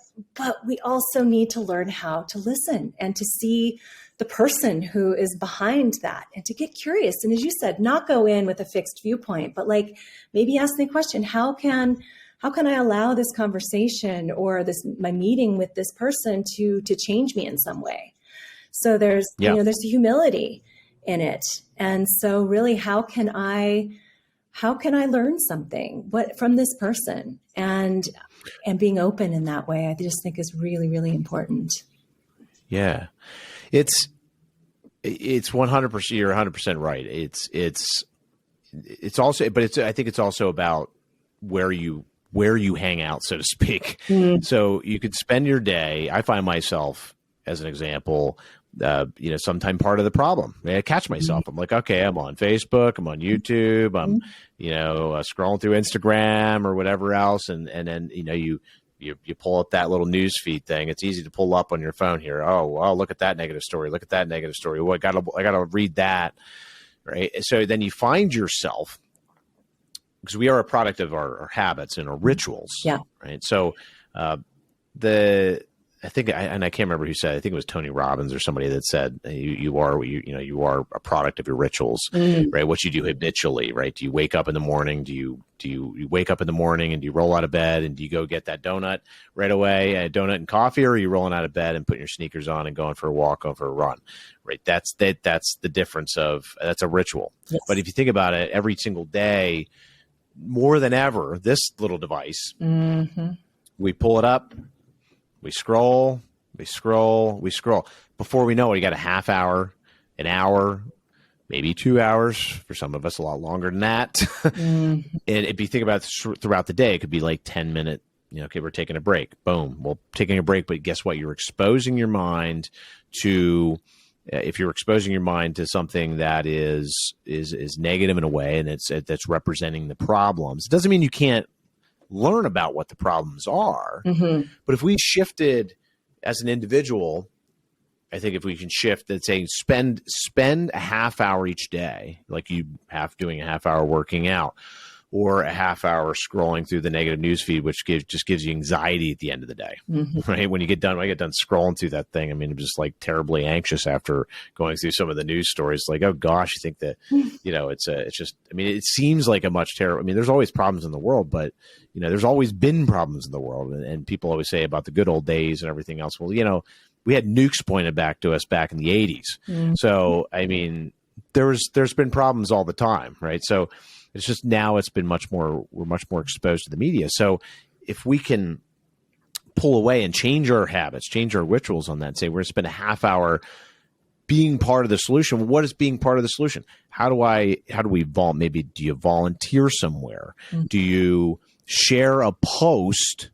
we also need to learn how to listen and to see the person who is behind that and to get curious. And as you said, not go in with a fixed viewpoint, but maybe ask the question, how can I allow this conversation or my meeting with this person to change me in some way? So there's there's humility in it. And so really, how can I learn something from this person, and being open in that way, I just think is really, really important. Yeah. It's 100%. You're 100% right. It's also, but I think it's also about where you hang out, so to speak. So you could spend your day. I find myself, as an example, sometime part of the problem. I catch myself. I'm like, okay, I'm on Facebook, I'm on YouTube, I'm, scrolling through Instagram or whatever else. And then, you pull up that little news feed thing. It's easy to pull up on your phone here. Oh, well, look at that negative story. Look at that negative story. Well, I gotta read that. Right. So then you find yourself, because we are a product of our habits and our rituals. Yeah. Right. So, I can't remember who said, I think it was Tony Robbins or somebody that said you are a product of your rituals, right? What you do habitually, right? Do you wake up in the morning? Do you wake up in the morning and do you roll out of bed and do you go get that donut right away, a donut and coffee, or are you rolling out of bed and putting your sneakers on and going for a walk, going for a run, right? That's the difference that's a ritual. Yes. But if you think about it, every single day, more than ever, this little device, we pull it up, we scroll. Before we know it, you got a half hour, an hour, maybe 2 hours. For some of us, a lot longer than that. And if you think about it throughout the day, it could be like 10-minute, okay, we're taking a break. Boom. Well, taking a break, but guess what? You're exposing your mind to, if you're exposing your mind to something that is negative in a way, and that's representing the problems, it doesn't mean you can't learn about what the problems are. But if we shifted as an individual, I think if we can shift that, saying spend a half hour each day, like you have doing a half hour working out, or a half hour scrolling through the negative news feed, which just gives you anxiety at the end of the day, right? When I get done scrolling through that thing, I mean, I'm just like terribly anxious after going through some of the news stories. Like, oh gosh, you think that, it's just, I mean, it seems like a much terrible, I mean, there's always problems in the world, but there's always been problems in the world. And people always say about the good old days and everything else. Well, we had nukes pointed back to us back in the 80s. So, I mean, there's been problems all the time, right? So, it's just now we're much more exposed to the media. So if we can pull away and change our habits, change our rituals on that, say we're going to spend a half hour being part of the solution. Well, what is being part of the solution? How do we maybe do you volunteer somewhere? Do you share a post?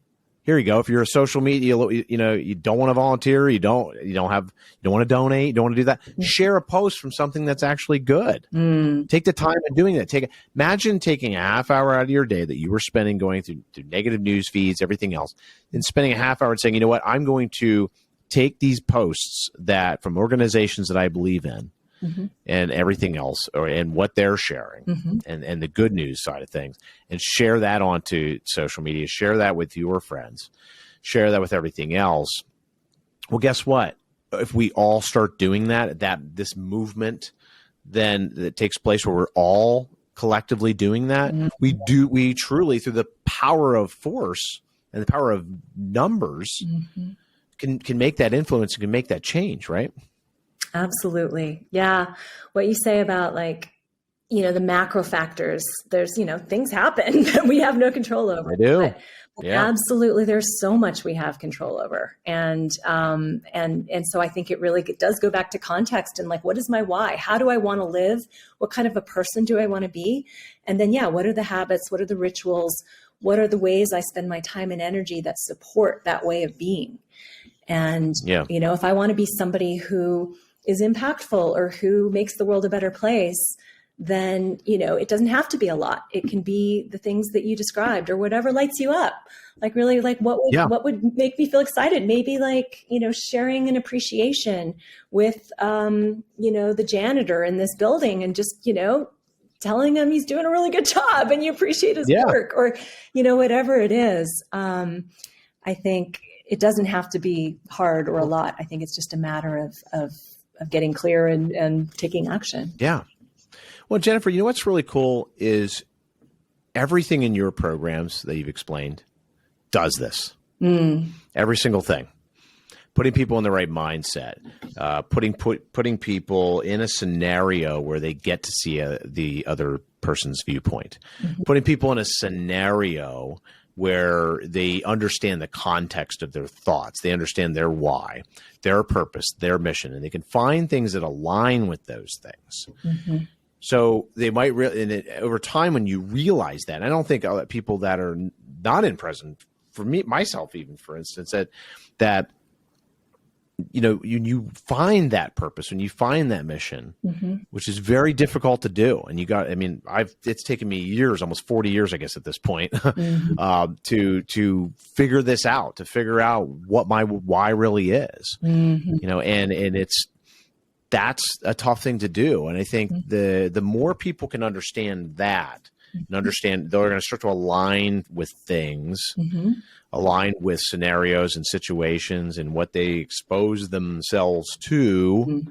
Here you go. If you're a social media, you don't want to volunteer, you don't want to donate, you don't want to do that. Share a post from something that's actually good. Take the time in doing that. Imagine taking a half hour out of your day that you were spending going through negative news feeds, everything else, and spending a half hour and saying, you know what, I'm going to take these posts that from organizations that I believe in, and everything else, and what they're sharing, and the good news side of things, and share that onto social media, share that with your friends, share that with everything else. Well, guess what? If we all start doing this movement, then that takes place where we're all collectively doing that. We truly, through the power of force and the power of numbers, can make that influence and can make that change, right? Absolutely. Yeah. What you say about the macro factors, there's, things happen that we have no control over. I do. But absolutely. There's so much we have control over. And so I think it does go back to context and what is my why? How do I want to live? What kind of a person do I want to be? And then, what are the habits? What are the rituals? What are the ways I spend my time and energy that support that way of being? And, if I want to be somebody who is impactful or who makes the world a better place, then, it doesn't have to be a lot. It can be the things that you described or whatever lights you up. What would make me feel excited? Maybe sharing an appreciation with, the janitor in this building and just, telling him he's doing a really good job and you appreciate his work or, whatever it is. I think it doesn't have to be hard or a lot. I think it's just a matter of getting clear and taking action. Yeah. Well, Jennifer, what's really cool is everything in your programs that you've explained does this. Every single thing. Putting people in the right mindset, putting people in a scenario where they get to see the other person's viewpoint, putting people in a scenario where they understand the context of their thoughts, they understand their why, their purpose, their mission, and they can find things that align with those things. So they might over time when you realize that, I don't think people that are not in prison, for me, myself even, for instance, that you find that purpose, when you find that mission, which is very difficult to do. And it's taken me years, almost 40 years, I guess, at this point, to figure this out, to figure out what my why really is, and that's a tough thing to do. And I think the more people can understand that, and understand, they're going to start to align with things, align with scenarios and situations and what they expose themselves to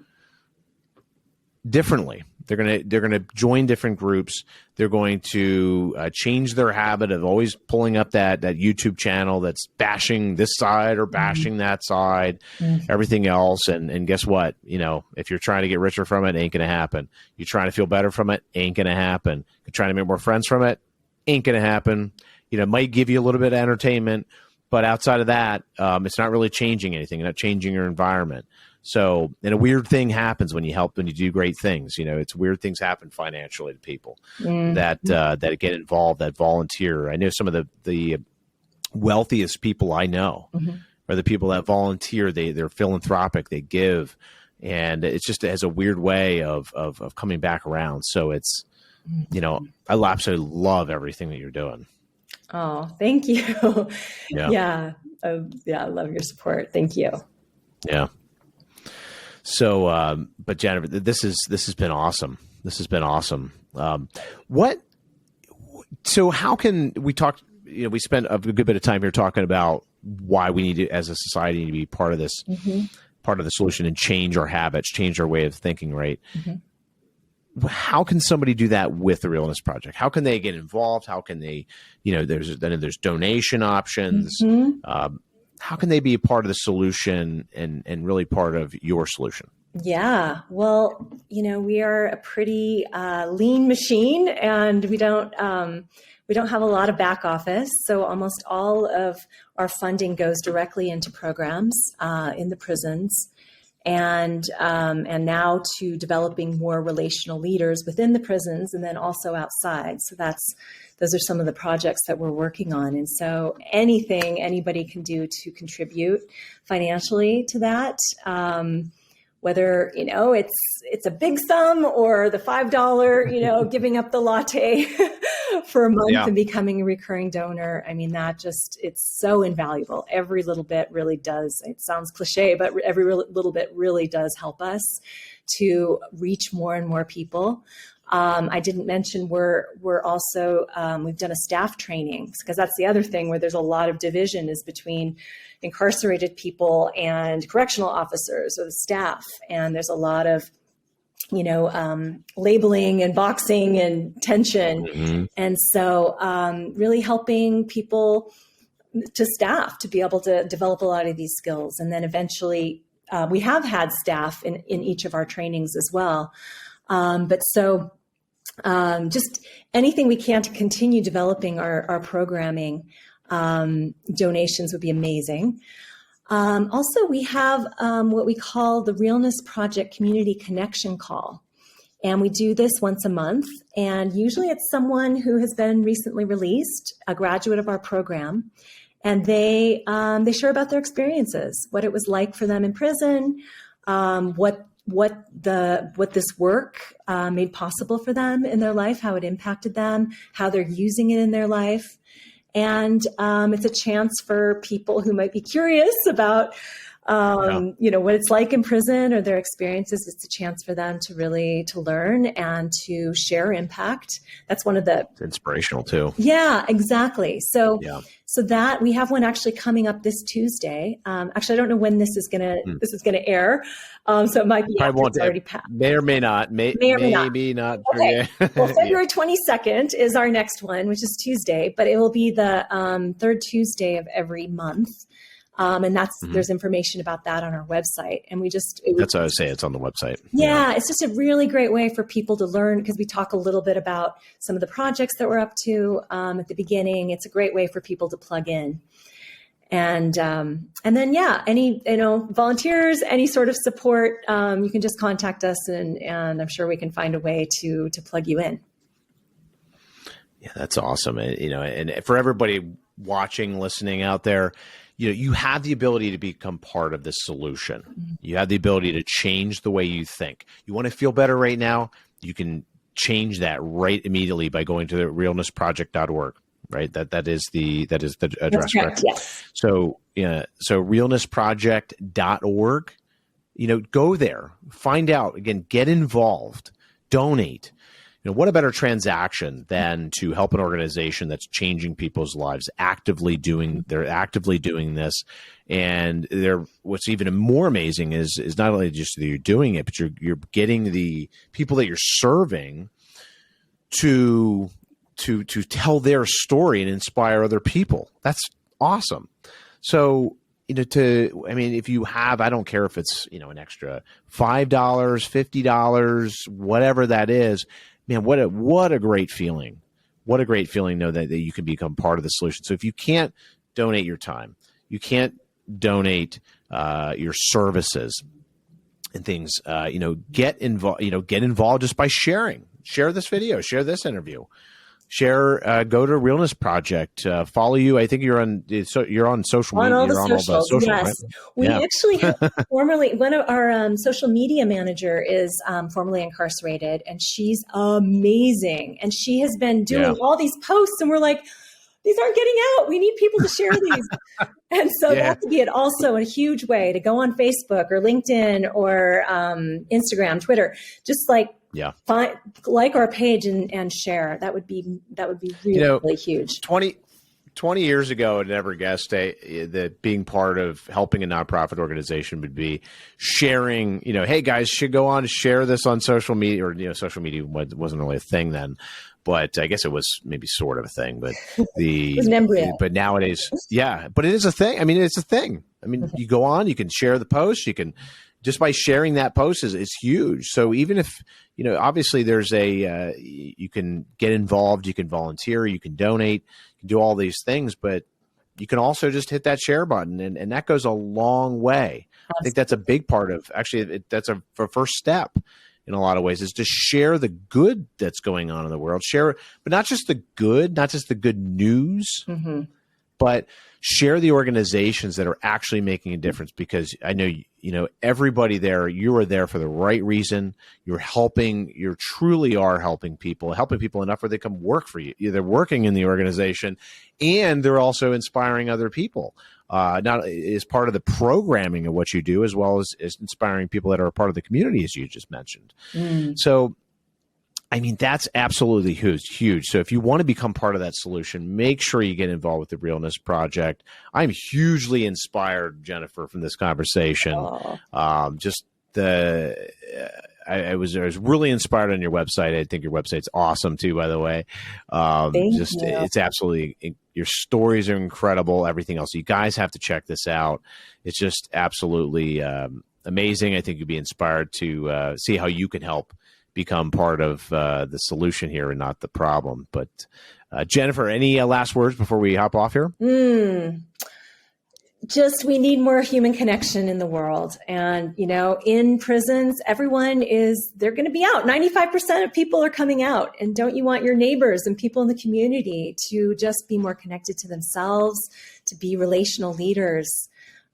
differently. They're going to join different groups. They're going to change their habit of always pulling up that YouTube channel that's bashing this side or bashing that side, everything else. And guess what? If you're trying to get richer from it, ain't going to happen. You're trying to feel better from it, ain't going to happen. You're trying to make more friends from it, ain't going to happen. It might give you a little bit of entertainment, but outside of that, it's not really changing anything. You're not changing your environment. So, and a weird thing happens when you do great things. It's weird things happen financially to people that get involved, that volunteer. I know some of the wealthiest people I know are the people that volunteer. They're philanthropic, they give, and it has a weird way of coming back around. So it's, I absolutely love everything that you're doing. Oh, thank you. Yeah. I love your support. Thank you. Yeah. So, but Jennifer, this has been awesome. This has been awesome. So how can we talk, we spent a good bit of time here talking about why we need to, as a society, to be part of this, part of the solution, and change our habits, change our way of thinking, right? How can somebody do that with the Realness Project? How can they get involved? How can they, there's donation options. How can they be a part of the solution and really part of your solution? Yeah, well, we are a pretty lean machine, and we don't have a lot of back office. So almost all of our funding goes directly into programs in the prisons, and now to developing more relational leaders within the prisons, and then also outside. So those are some of the projects that we're working on. And so anything anybody can do to contribute financially to that, whether, it's a big sum or the $5, giving up the latte for a month and becoming a recurring donor. I mean, it's so invaluable. Every little bit really does. It sounds cliche, but every little bit really does help us to reach more and more people. I didn't mention we're also, we've done a staff training, because that's the other thing where there's a lot of division is between incarcerated people and correctional officers or the staff. And there's a lot of, labeling and boxing and tension. And so really helping people to staff to be able to develop a lot of these skills. And then eventually we have had staff in each of our trainings as well. Just anything we can to continue developing our programming, donations would be amazing. Also, we have what we call the Realness Project Community Connection Call. And we do this once a month. And usually it's someone who has been recently released, a graduate of our program. And they share about their experiences, what it was like for them in prison, what this work made possible for them in their life, how it impacted them, how they're using it in their life. And it's a chance for people who might be curious about, what it's like in prison or their experiences. It's a chance for them to learn and to share impact. That's one of the... It's inspirational too. Yeah, exactly. So that we have one actually coming up this Tuesday. Actually, I don't know when this is gonna air. So it might be after it's already passed. May or may not. Maybe not. Okay. Well, February 22nd is our next one, which is Tuesday, but it will be the third Tuesday of every month. And there's information about that on our website. And that's what I would say. It's on the website. Yeah. It's just a really great way for people to learn, because we talk a little bit about some of the projects that we're up to, at the beginning. It's a great way for people to plug in. And then, any, volunteers, any sort of support, you can just contact us and I'm sure we can find a way to plug you in. Yeah, that's awesome. And for everybody watching, listening out there, you have the ability to become part of this solution. You have the ability to change the way you think. You want to feel better right now? You can change that right immediately by going to the realnessproject.org. Right. That is the address. That's correct. Yes. So realnessproject.org. Go there, find out, again, get involved, donate. What a better transaction than to help an organization that's changing people's lives, they're actively doing this. And what's even more amazing is not only just that you're doing it, but you're getting the people that you're serving to tell their story and inspire other people. That's awesome. So, if you have, I don't care if it's, an extra $5, $50, whatever that is, man, what a great feeling. What a great feeling know that you can become part of the solution. So if you can't donate your time, you can't donate your services and things, get involved just by sharing. Share this video, share this interview. Share, go to Realness Project, follow you. I think you're on social media. On all the socials, yes. Right? We actually have formerly, one of our social media manager is formerly incarcerated, and she's amazing. And she has been doing all these posts, and we're like, these aren't getting out. We need people to share these. And so that would be also a huge way to go on Facebook or LinkedIn or Instagram, Twitter, just find, like our page and share. That would be really huge. 20 years ago, I never guessed that being part of helping a nonprofit organization would be sharing, hey guys, should go on to share this on social media, or, social media wasn't really a thing then, but I guess it was maybe sort of a thing, but it was an embryo. But nowadays, but it is a thing. It's a thing. You go on, you can share the post, you can, just by sharing that post is huge. So even if, obviously there's you can get involved, you can volunteer, you can donate, you can do all these things, but you can also just hit that share button, and that goes a long way. Absolutely. I think that's a big part of, actually, that's a first step in a lot of ways, is to share the good that's going on in the world. Share, but not just the good news, but share the organizations that are actually making a difference, because I know, everybody there, you are there for the right reason. You truly are helping people enough where they come work for you. They're working in the organization, and they're also inspiring other people. Not as part of the programming of what you do, as well as inspiring people that are a part of the community, as you just mentioned. So, that's absolutely huge. So if you want to become part of that solution, make sure you get involved with the Realness Project. I'm hugely inspired, Jennifer, from this conversation. I was really inspired on your website. I think your website's awesome too, by the way. Thank you. It's absolutely, your stories are incredible. Everything else, you guys have to check this out. It's just absolutely amazing. I think you'd be inspired to see how you can help become part of the solution here and not the problem. But Jennifer, any last words before we hop off here? Just, we need more human connection in the world. And, in prisons, they're going to be out. 95% of people are coming out. And don't you want your neighbors and people in the community to just be more connected to themselves, to be relational leaders?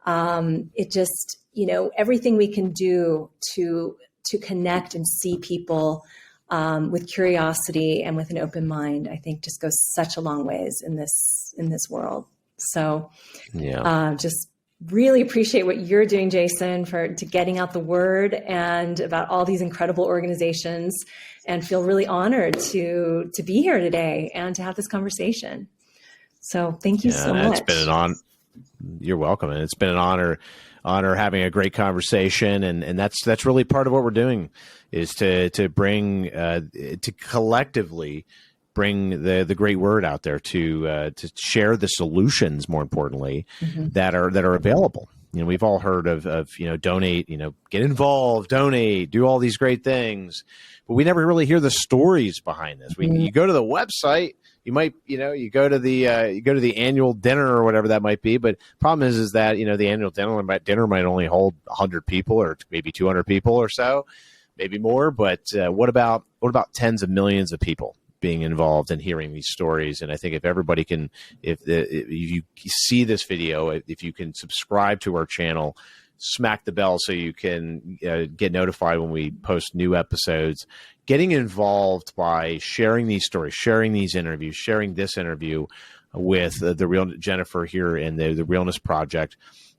Everything we can do to connect and see people with curiosity and with an open mind, I think just goes such a long ways in this world. So just really appreciate what you're doing, Jason, to getting out the word and about all these incredible organizations, and feel really honored to be here today and to have this conversation. So thank you so much. It's been an honor. You're welcome. And it's been an honor having a great conversation. And that's really part of what we're doing, is to bring, to collectively bring the great word out there, to share the solutions, more importantly, that are available. We've all heard of donate, get involved, donate, do all these great things, but we never really hear the stories behind this. You go to the website, you might, you go to the annual dinner or whatever that might be. But problem is that, the annual dinner might only hold 100 people or maybe 200 people or so, maybe more. But what about tens of millions of people being involved and hearing these stories. And I think if everybody can, if you see this video, if you can subscribe to our channel, smack the bell so you can get notified when we post new episodes, getting involved by sharing these stories, sharing these interviews, sharing this interview with the real Jennifer here and the Realness Project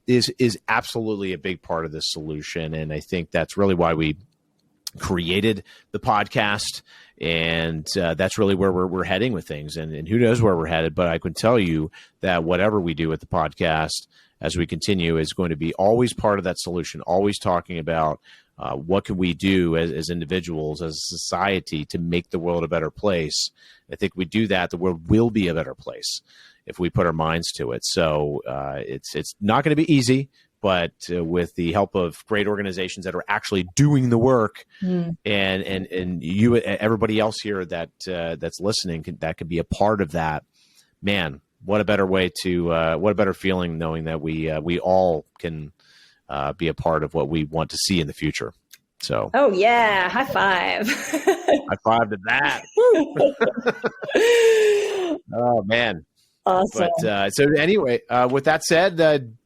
is absolutely a big part of this solution. And I think that's really why we created the podcast, and that's really where we're heading with things. And who knows where we're headed, but I can tell you that whatever we do with the podcast as we continue is going to be always part of that solution, always talking about what can we do as individuals, as a society, to make the world a better place. I think we do that, the world will be a better place if we put our minds to it. So it's not going to be easy, but with the help of great organizations that are actually doing the work, and you, everybody else here that's listening, that could be a part of that. Man, what a better way to what a better feeling knowing that we all can be a part of what we want to see in the future. So, oh yeah, high five! High five to that! Oh man. Awesome. But so anyway, with that said,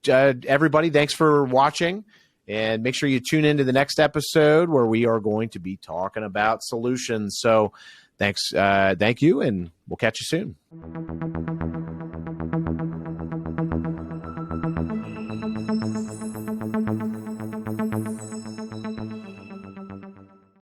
everybody, thanks for watching, and make sure you tune into the next episode where we are going to be talking about solutions. So thanks. Thank you. And we'll catch you soon.